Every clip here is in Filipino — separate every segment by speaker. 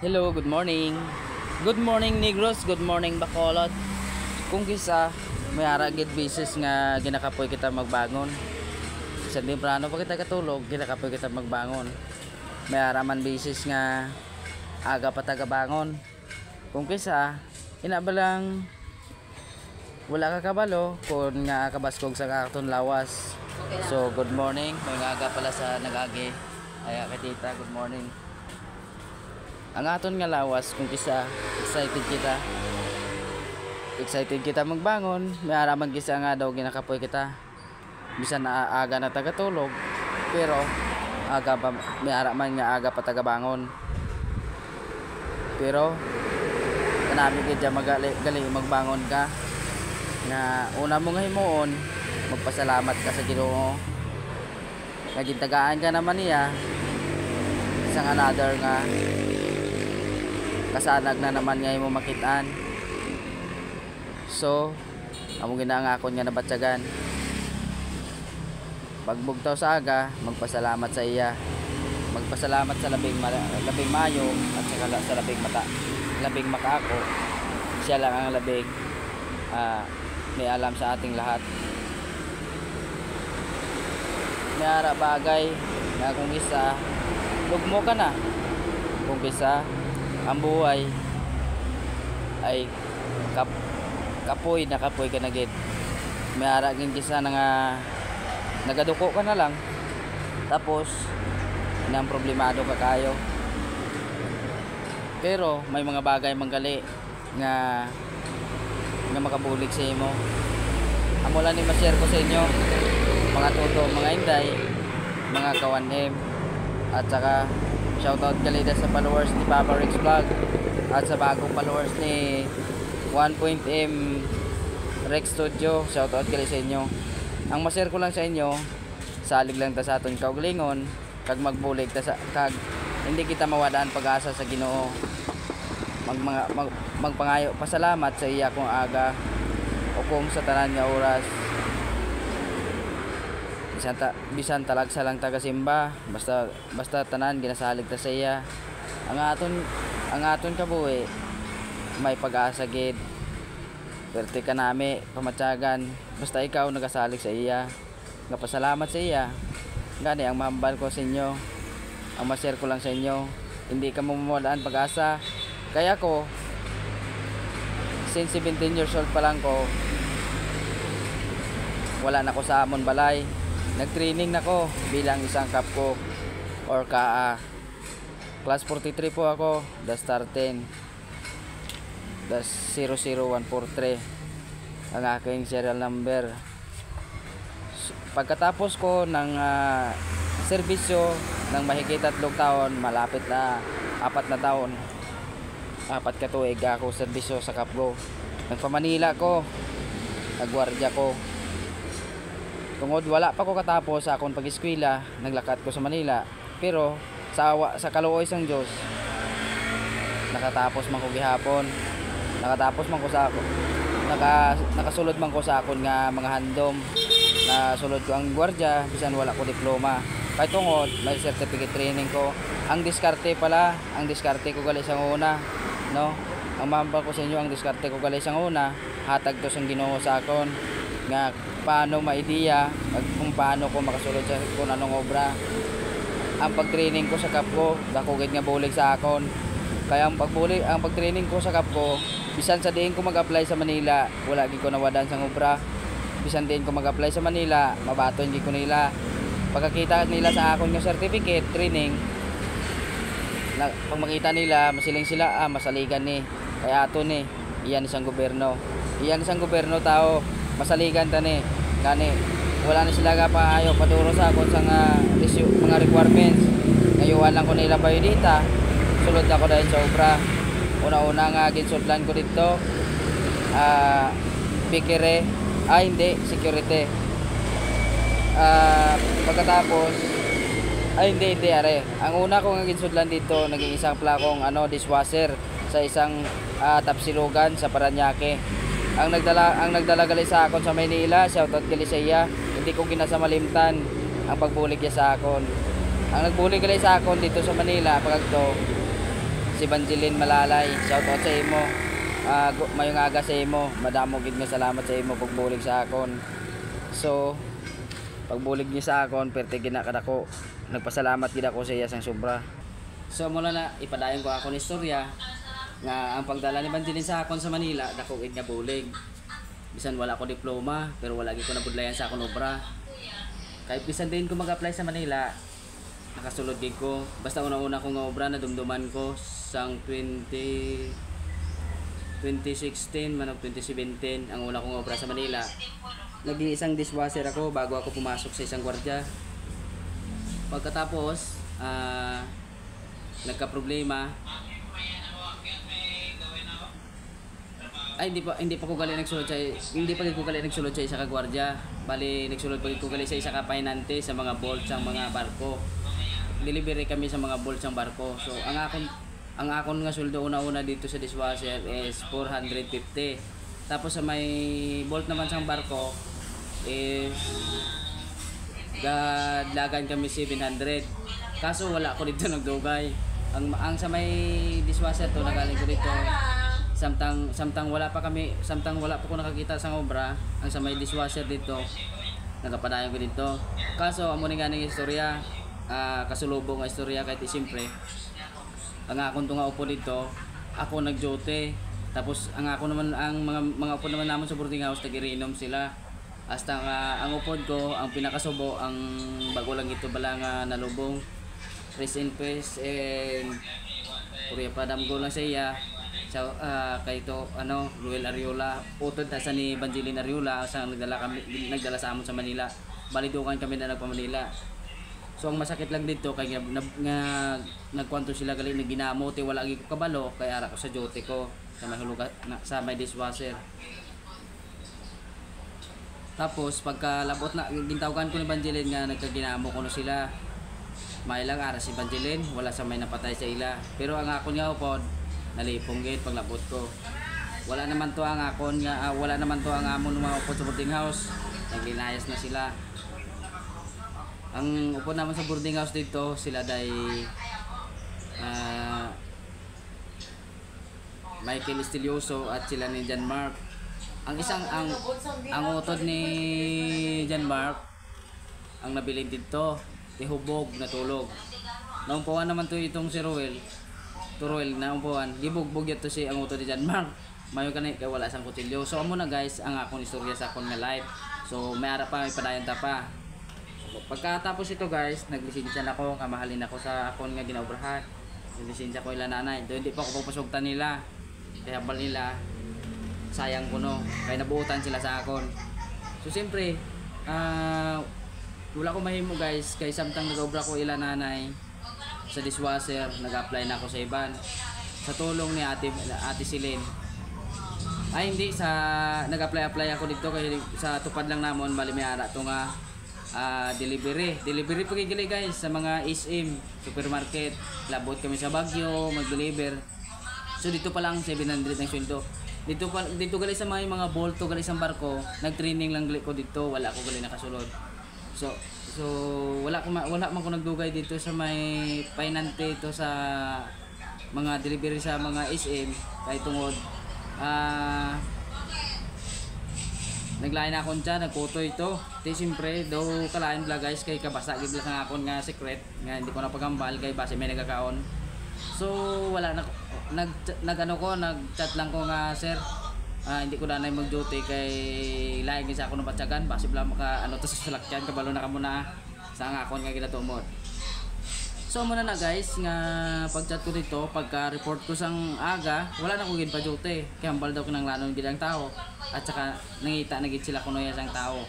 Speaker 1: Hello, good morning. Good morning Negros, good morning Bacolod. Kung kisa may aragid bisis nga ginakapoy kita magbangon. Sa temprano pa kita katulog, ginakapoy kita magbangon. May araman bisis nga aga pa tagabangon. Kung kisa inabalang wala ka kabalo kung nga kabaskog sa kakton lawas. So good morning, may aga pala sa nagagi. Ay katita, good morning. Ang aton nga lawas kung kisa excited kita magbangon, may araman kisa nga daw ginakapoy kita bisan na aga na tagatulog pero aga pa, may araman nga aga pa tagabangon pero kanami gid magali magbangon ka na una mo nga himuon magpasalamat ka sa Ginoo nga gintagaan ka naman niya isang another nga kasanag na naman nga mo makitaan. So amo ginangakon nga nabatsagan pagbugtaw sa aga magpasalamat sa iya, magpasalamat sa labing mayo at saka sa labing makaako. Siya lang ang labing may alam sa ating lahat. May ara bagay na kung isa lugmo ka na, kung isa ang buhay ay kapoy ka na gid. May ara gid kisa nga nagaduko ka na lang tapos nang problemado ka kayo. Pero may mga bagay manggali nga makabulig sa imo. Amo lang ni ma-share ko sa inyo mga toto, mga inday, mga kawanem at saka shoutout kalida sa followers ni Papa Rex Vlog at sa bagong followers ni 1.m Rex Studio. Shoutout kalida sa inyo. Ang ma-share ko lang sa inyo, salig lang ta sa aton kaugalingon kag magbulig ta sa kag hindi kita mawadaan pag-asa sa Ginoo. Magpangayo pasalamat sa iya kung aga o kung sa tanan nga oras. Bisan talagsa lang taga simba, basta tanan ginasalig ta sa iya. Ang aton kabuhi may pag-asa gid. Perte ka nami pamatyagan basta ikaw nagasalig sa iya. Napasalamat sa iya. Gani ang mahambal ko sa inyo. Ang ma-share ko lang sa inyo. Hindi ka mamawalaan pag-asa. Kaya ko since 17 years old pa lang ko wala na ko sa amon balay. Nag-training na ko bilang isang kapko or KA. Class 43 po ako, the star 10. The 00143 ang aking serial number. Pagkatapos ko ng serbisyo ng mahigit 3 taon, malapit na 4 na taon, 4 ka tuig ako serbisyo sa Kapgo. Nagpa-Manila ko, nagwardya ko. Tungod wala pa ko katapos sa akong pag-eskwela, naglakat ko sa Manila. Pero sa kaluoy sang Dios, nakatapos man ko gihapon. Nakatapos man ko sa ako. Nakasulod man ko sa akon nga mga handom. Nasulod ko ang gwardiya bisan wala ko diploma. Kay tungod may certificate training ko. Ang diskarte ko gali sang una, no? Ang mahambal ko sa inyo, ang diskarte ko gali sang una, hatag to sang Ginoo sa akon nga paano maidiya kung paano ko makasulod sa kung anong obra. Ang pagtraining ko sa Kapko dako gid nga bulig sa akon. Kaya ang pagtraining ko sa Kapko bisan sa diin ko mag-apply sa Manila wala gid ko nawadan sang obra. Bisan din ko mag-apply sa Manila mabaton gid ko nila. Pagkakita nila sa akon nga certificate training na pag makita nila masiling sila masaligan ni kaya ato ni iyan isang gobyerno tao masaligan ta ni gani wala na sila ga paayo paduro sa akon sa mga requirements ngayuan lang ko nila bayo dita sulod ako dahil sa obra. Una nga ginsudlan ko dito pikire hindi security pagkatapos hindi are ang una ko nga ginsudlan dito naging isang plakong dishwasher sa isang tapsilugan sa Paranaque. Ang nagdala gali sa akon sa Maynila, shoutout gali sa iya. Hindi ko ginasamalimtan ang pagbulig niya sa akon. Ang nagbulig gali sa akon dito sa Manila pagagto si Banjilin Malalay. Shout out sa imo. Mayong aga sa imo. Madamo gid nga salamat sa imo pagbulig sa akon. So pagbulig niyo sa akon perti ginakadako. Nagpasalamat gid ako sa iya sang sobra. So mula na ipadayon ko akon istorya nga ang pagdala ni Banjilin sa akon sa Manila dako gid nga bulig. Bisan wala ko diploma pero wala gid ko nabudlayan sa akon obra. Kahit bisan din ko mag-apply sa Manila, nakasulod gid ko. Basta una-una ko nga obra na dumduman ko sang 2016 man 2017 ang una kong obra sa Manila. Naging isang dishwasher ako bago ako pumasok sa isang gwardiya. Pagkatapos, nagka-problema. Ay hindi pa ko gali nagsulod sa isa ka gwardiya. Bali nagsulod pa ko gali sa isa ka painante sa mga bolts ang mga barko. Delivery kami sa mga bolts ang barko. So ang akon nga sweldo una-una dito sa dishwasher is 450. Tapos sa may bolt naman sa barko is gadlagan kami 700. Kaso wala ko dito nagdugay. Ang sa may dishwasher to nagaling ko dito. Samtang wala pa ko nakakita sa obra, ang sa may dishwasher dito nagapadayon ko dito. Kaso amo ni ganing istorya, kasulubong nga istorya kahit siyempre. Ang akon to nga upo dito, ako nag-duty. Tapos ang mga upo naman naman sa boarding house nag-iinom sila. Hasta ang upod ko, ang pinakasubo, ang bago lang ito bala nga nalubong. Rest in peace and puriya padam ko lang sa iya. So, kay ito, Ruel Ariola, utod na sa ni Banjilin Ariola, sa nagdala sa amon sa Manila. Balidukan kami na nagpa-Manila. So ang masakit lang dito kay nagkwanto sila gali na ginamot wala gyud ko kabalo kay ara ko sa duty ko sa may hulugan sa may dishwasher. Tapos pagkalabot na gintawagan ko ni Banjilin nga nagkaginamo ko no sila. May lang ara si Banjilin wala sa may napatay sa ila. Pero ang akon nga upod nalipong gid paglabot ko. Wala naman to ang amon mga upod sa boarding house. Naglinayas na sila. Ang upo naman sa boarding house dito, sila day Michael Estilioso at sila ni John Mark. Ang utod ni John Mark, ang nabiling dito, ihubog na tulog. Naumpuan naman to itong si Ruel. Ruel na umpuan, gibugbog ito si ang utod ni John Mark. Mayo kanay kay wala sang kutsilyo. So amo na guys ang akong istorya sa akong nga life. So may ara pa may padayon ta pa. Pagkatapos ito guys, naglisensya na ako, kamahalin ako sa akon nga ginaobrahan. Naglisensya ko ila nanay. Do hindi pa ako pagpasugtan nila. Kaya bal nila sayang ko no, kaya nabuutan sila sa akon. So siyempre, wala ko mahimo guys, kay samtang nagobra ko ila nanay sa dishwasher, nag-apply na ako sa iban. Sa tulong ni Ate Silene. Ay hindi nag-apply ako dito kay sa tupad lang namon bali may ara to nga delivery pa gigili guys sa mga SM supermarket. Labot kami sa Baguio mag-deliver. So dito pa lang 700 ang sweldo. Dito gali sa mga bolto gali sa barko, nag-training lang gali ko dito, wala ko gali nakasulod. So wala man ko nagdugay dito sa may painante ito sa mga delivery sa mga SM kay tungod naglain akon dyan, nagkuto ito. Di siyempre, daw kalain bla guys, kay kabasa gid lang akon nga secret, nga hindi ko napagambal kay base may nagkakaon. So wala na, nag-chat lang ko nga sir, hindi ko na mag-duty kay lain sa ako ng batsagan, base bla maka to sa salakyan, kabalo na ka muna sa nga akon nga ginatumod. So muna na guys, nga pag-chat ko dito, pagka-report ko sang aga, wala na ko gid pa duty. Kaya hambal daw ko nang lanon gid ang tao. At saka nangita na gid sila kuno ya sang tao.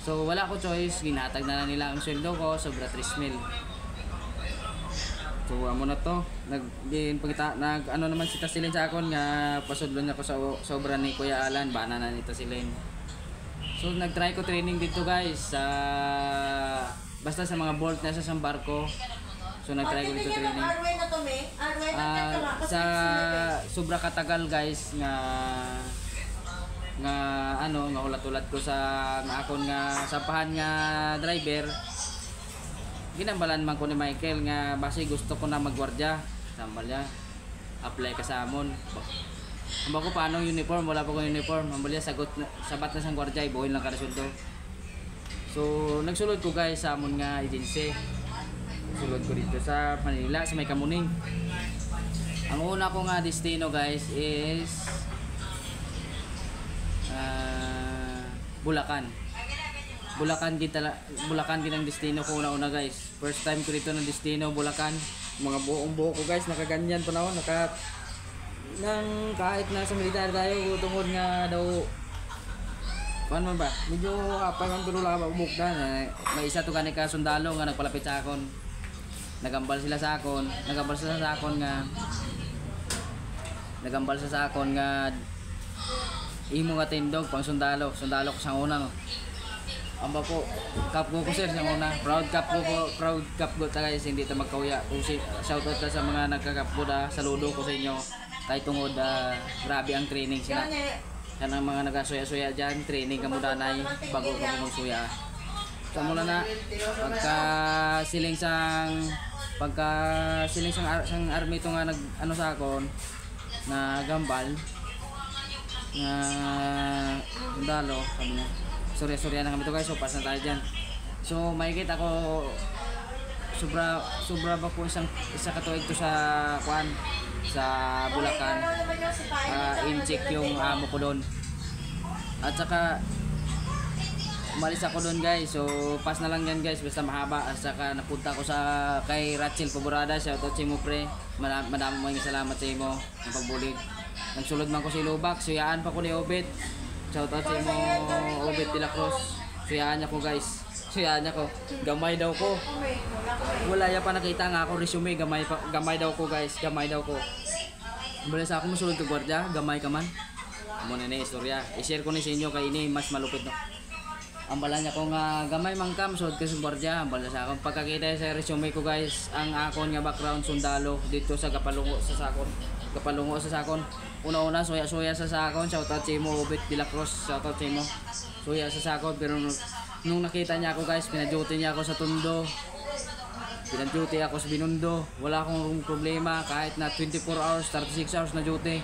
Speaker 1: So wala ko choice, ginatag na lang nila ang sweldo ko, sobra 3,000. So amo na to, naman si Tasilin sa akon nga pasudlon ako sa sobra ni Kuya Alan, bana na ni Tasilin. So nag-try ko training dito guys sa basta sa mga bolt na sa barko. So nag-try ko dito training. Sa sobra katagal guys nga ulat-ulat ko sa akon nga sapahan nga driver. Ginambalan man ko ni Michael nga base gusto ko na magwardya. Sambalya, apply ka sa amon. Amba ko paano uniform, wala pa ko uniform. Ambalya sabat na sang gwardiya, ibuhin lang kada suldo. So nagsulod ko guys sa amon nga agency. Sulod ko dito sa Manila sa may Kamuning. Ang una ko nga destino guys is Bulacan. Bulacan din ang destino ko una guys. First time ko dito ng destino Bulacan. Mga buong buo ko guys nakaganyan pa na nang kahit nasa military tayo tungod nga daw paano ba? Medyo kapag ang tulo lang bukdan may isa to gani ka sundalo nga nagpalapit sa akon. Nagambal sila sa akon nga imo nga tindog pang sundalo ko sa una no. Amba po kap ko sir sa una proud kap ko guys hindi ta magkauya kung shout out sa mga nagkakap ko saludo ko sa inyo kay tungod grabe ang training sila yan ang mga nagasuya-suya dyan training ka muna na bago ka magsuya sa muna na pagka siling sang army to nga nag ano sa akon na gambal nga sundalo sabi niya surya na kami to guys so pass na tayo dyan so makikita ko sobra ba po isa katuig to sa kuan sa Bulacan in-check yung amo ko doon at saka umalis ako doon guys so pass na lang yan guys basta mahaba at saka napunta ko sa kay Rachel Paborada shoutout sa imo pre madami mo yung salamat sa imo ng pagbulig nagsulod man ko si Lubak suyaan pa ko ni Obet shoutout sa imo Obet de la Cruz suyaan niya ko guys suyaan niya ko gamay daw ko wala ya pa nakita nga ako resume gamay daw ko guys gamay daw ko bala sa ako musulod ko gwardiya gamay ka man amo na istorya i-share ko ni sa inyo kay ini mas malupit no ang bala niya ko nga gamay man kam sulod ko sa gwardiya ang bala sa akong pagkakita sa resume ko guys ang akon nga background sundalo dito sa kapalungo sa sakon una suya sa sakon shoutout sa imo Obet de la Cruz shoutout sa imo suya sa sakon pero nung nakita niya ako guys pina-duty niya ako sa Tondo pina-duty ako sa Binondo wala akong problema kahit na 24 hours 36 hours na duty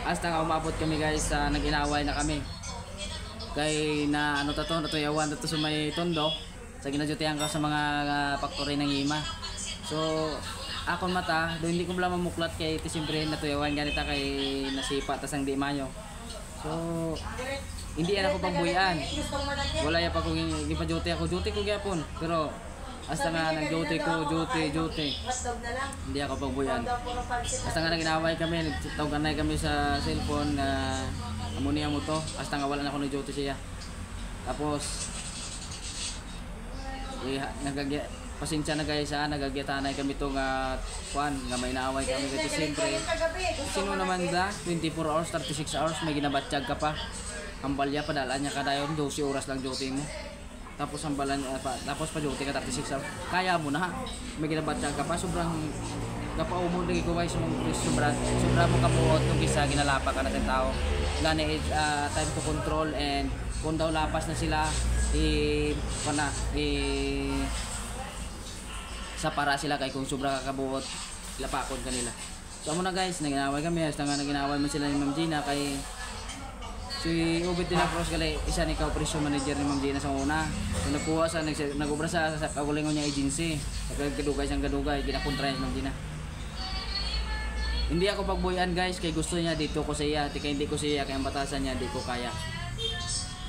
Speaker 1: hasta nga umabot kami guys nag-inaway na kami kay na ano to natuyawan to sa may Tondo sa ginadutihan ko sa mga factory ng Ima so akon mata do hindi ko bala mamuklat kay ito siyempre natuyawan ganita kay nasipa tas ang di mayo so hindi yan ako pagbuyan wala ya pa kung ipa-duty ako duty ko gyapon pero hasta nga nag-duty ko duty hindi ako pagbuyan hasta nga nag-inaway kami nagtawagan kami sa cellphone na amuniya mo to hasta nga wala na ako nag-duty siya tapos pasensya na guys nagagyatanay kami to nga kwan nga may naaway kami kasi siyempre sino naman 24 hours 36 hours may ginabatsyag ka pa ang balya padala niya kada yon 12 oras lang duty mo tapos ang balan tapos pa duty ka 36 hours kaya mo na may ginabatsyag ka pa sobrang napaumod lagi ko guys sobra mo kapuot kung kisa ginalapa ka natin tao gani time to control and kung daw lapas na sila sa para sila kay kung sobra kakabuot lapakon kanila so amo na guys naginaway kami hasta nga naginaway man sila ni Ma'am Gina kay si Obet de la Cruz gali isa ni ka-operation manager ni Ma'am Gina sa una so nagkuha sa nagobra sa kagulingon niya agency kadugay siyang kadugay ginakontra ni Ma'am Gina hindi ako pagbuyan guys kay gusto niya dito ko sa iya kay hindi ko siya kay ang batasan niya di ko kaya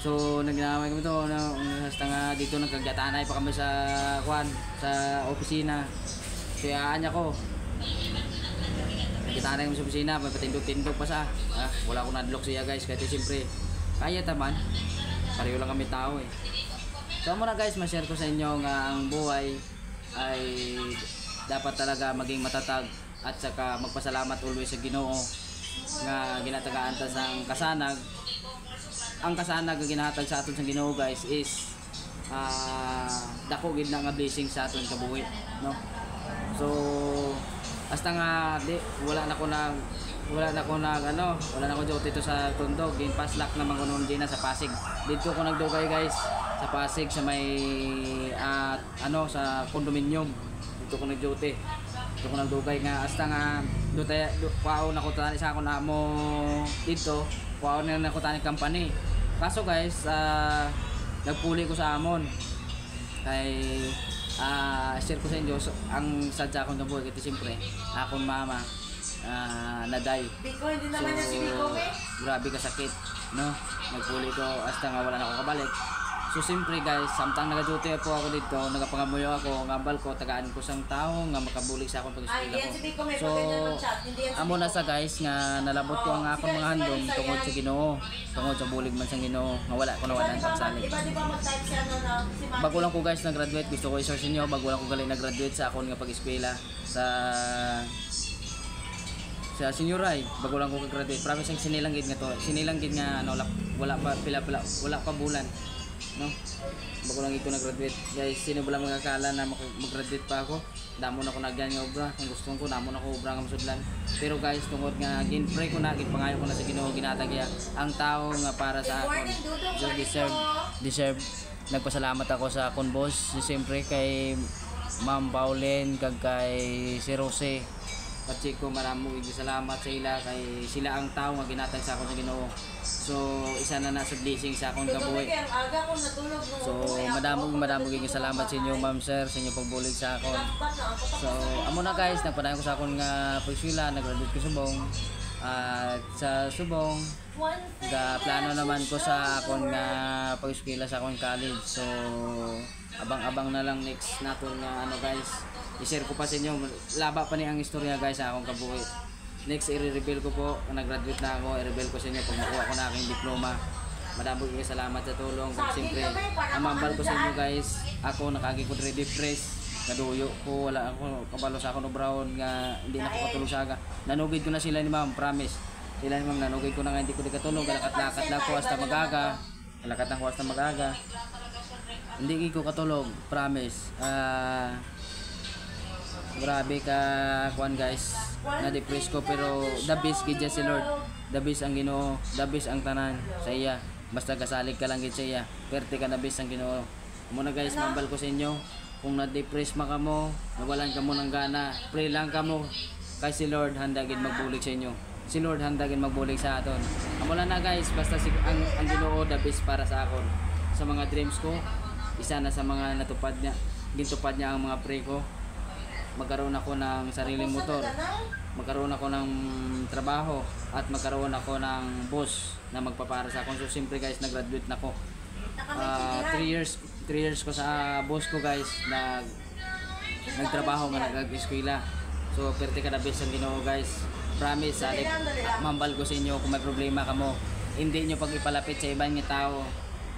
Speaker 1: so nagnaway kami to hasta nga dito nagkagyatanay pa kami sa opisina kaya niya ko nagkyatanay kami sa opisina may patindog pa sa wala akong nadlock siya guys kasi siyempre kaya taman pareho lang kami tao so muna guys ma-share ko sa inyo nga ang buhay ay dapat talaga maging matatag at saka magpasalamat always sa Ginoo nga ginatagaan ta sang kasanag ang kasanag nga ginahatag sa aton sa Ginoo guys is dako gid na nga blessing sa aton kabuhi no so hasta nga wala na ko duty to sa Tondo gin paslak na mangunon din sa Pasig dito ko nagdugay guys sa Pasig sa may sa condominium dito ko nag-duty ito ko nagdugay nga hasta nga kuwaon ako tani sa ako na mo dito, kuwaon na ako tani company. Kaso guys, nagpuli ko sa amon kay share ko sa inyo ang sadya akong kabuhi kasi siyempre akong mama naday.
Speaker 2: Biko, hindi naman na si Biko,
Speaker 1: grabe kasakit, no? Nagpuli ko hasta nga wala na ako kabalik. So siyempre guys, samtang nagaduty po ako dito, nagapangamuyo ako, ngambal ko, tagaan ko sang tao nga makabulig sa akong pag-eskwela ko. So, amo na sa guys nga nalabot ko ang akong mga handom tungod sa Ginoo, tungod sa bulig man sa Ginoo, nga wala ko nawalan pagsalig. Bago lang ko guys nag-graduate, gusto ko i-share sa inyo, bago lang ko galing nag-graduate sa akong nga pag-eskwela sa senior high, bago lang ko graduate. Promise ang sinilanggit nga to, sinilanggit nga ano, wala pa bulan. No? Bago lang ito nag-graduate. Guys, sino ba lang magkakala na mag-graduate pa ako? Damo na ko nagyan nga obra. Kung gusto ko, damo na ko obra nga masudlan. Pero guys, tungod nga, gin-pray ko na, gin-pangayo ko na sa Ginoo, ginatagya ang tao nga para sa akin. So, deserve. Nagpasalamat ako sa akong boss. Siyempre kay Ma'am Pauline, kag kay si Rose. Patsiko, maraming salamat sa ila kay sila ang tao nga ginatag sa akon sa Ginoo. So isa na sa blessing sa akong kabuhi. So madamog salamat sa inyo ma'am sir sa inyo pagbulig sa akon. So amo na guys, nagpadayon ko sa akon nga pag-eskwela, nag-graduate ko Subong. At sa Subong, plano naman ko sa akon nga pag-eskwela sa akong college. So abang-abang na lang next naton nga ano guys. I-share ko pa sa inyo, laba pa ni ang istorya guys sa akong kabuhi. Next i-reveal ko po, nag-graduate na ako, i-reveal ko sa inyo pag makuha ko na aking diploma. Madamog yung salamat sa tulong. Kung siyempre, ang mambal ko sa inyo guys, ako nakagi ko ready fresh, naduyo ko, wala ako, kabalo sa akong brown nga hindi na ako katulog sa aga. Nanugid ko na sila ni ma'am, promise. Sila ni ma'am, nanugid ko na nga hindi ko katulog, lakat-lakat lang ko hasta magaga. Lakat lang ko hasta magaga. Hindi ko katulog, promise. Grabe ka kuan guys, na-depress ko pero the best gid si Lord, the best ang Ginoo, the best ang tanan sa iya. Basta kasalig ka lang gid sa iya, perte ka na best ang Ginoo. Muna guys, mambal ko sa inyo, kung na-depress man kamo, nawalan ka mo ng gana, pray lang kamo kay si Lord handa gid magbulig sa inyo. Si Lord handa gid magbulig sa aton. Amo na guys, basta ang Ginoo the best para sa akon. Sa mga dreams ko, isa na sa mga natupad niya, gintupad niya ang mga pray ko. Magkaroon ako ng sariling motor, magkaroon ako ng trabaho, at magkaroon ako ng boss na magpapara sa akin. So siyempre guys, nag-graduate na ako. 3 years ko sa boss ko guys, nagtrabaho nga nag-eskwela. So perte ka na best ang Ginoo guys. Promise, mambal ko sa inyo kung may problema kamo, hindi nyo pag ipalapit sa ibang tao.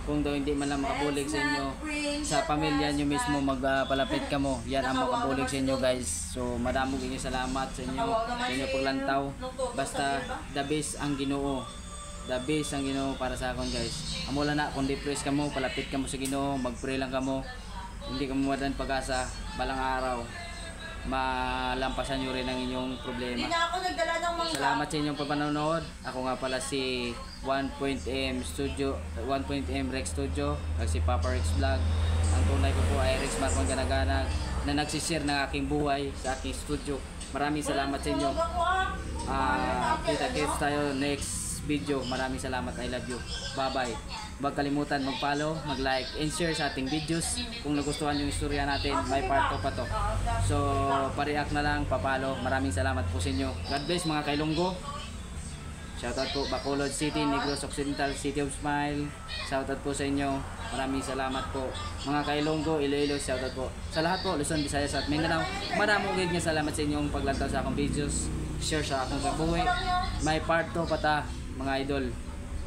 Speaker 1: Kung daw hindi man lang makabulig sa inyo, sa pamilya nyo mismo magpalapit ka mo, yan ang makabulig sa inyo guys. So madamog inyo salamat sa inyo paglantaw. Basta the best ang Ginoo, the best ang Ginoo para sa akon guys. Amo lang na, kung depressed ka mo, palapit ka mo sa Ginoo, magpray lang ka mo, hindi ka mawalan pag-asa, balang araw malampasan nyo rin ang inyong problema. Salamat sa inyong pagpanonood. Ako nga pala si 1.m Studio, 1.m Rex Studio, at si Papa Rex Vlog. Ang tunay ko po ay Rex Marcon Ganaganag na nagsishare ng aking buhay sa aking studio. Maraming salamat sa inyo. Kita-kits tayo next video. Maraming salamat. I love you. Bye-bye. Huwag kalimutan mag-follow, mag-like, and share sa ating videos. Kung nagustuhan yung istorya natin, may part 2 pa to. So, pa-react na lang, pa-follow. Maraming salamat po sa inyo. God bless mga kailonggo. Shoutout po Bacolod City, Negros Occidental, City of Smile. Shoutout po sa inyo. Maraming salamat po. Mga kailonggo, Iloilo, shoutout po. Sa lahat po, Luzon, Visayas at Mindanao. Maraming nga salamat sa inyong paglantaw sa akong videos. Share sa akong kabuhi. May part 2 pa ta, mga idol.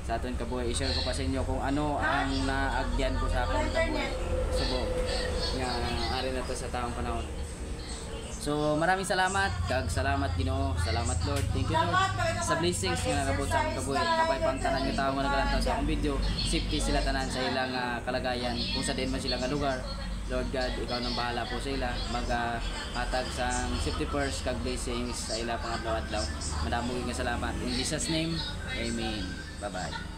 Speaker 1: Sa aton kabuhi, i-share ko pa sa inyo kung ano ang naagyan ko sa akong kabuhi. Subo nga ari na to sa taong panahon. So maraming salamat, kag salamat Ginoo, salamat Lord, thank you Lord sa blessings nga nagabot sa akong kabuhi. Kapay pang tanan nga tawo nga nagalantaw sa akong video, safety sila tanan sa ilang kalagayan kung sa din man sila nga lugar. Lord God, ikaw nang bahala po sa ila, maghatag sang safety first kag blessings sa ila pang adlaw-adlaw. Madamo nga salamat. In Jesus name, amen. Bye-bye.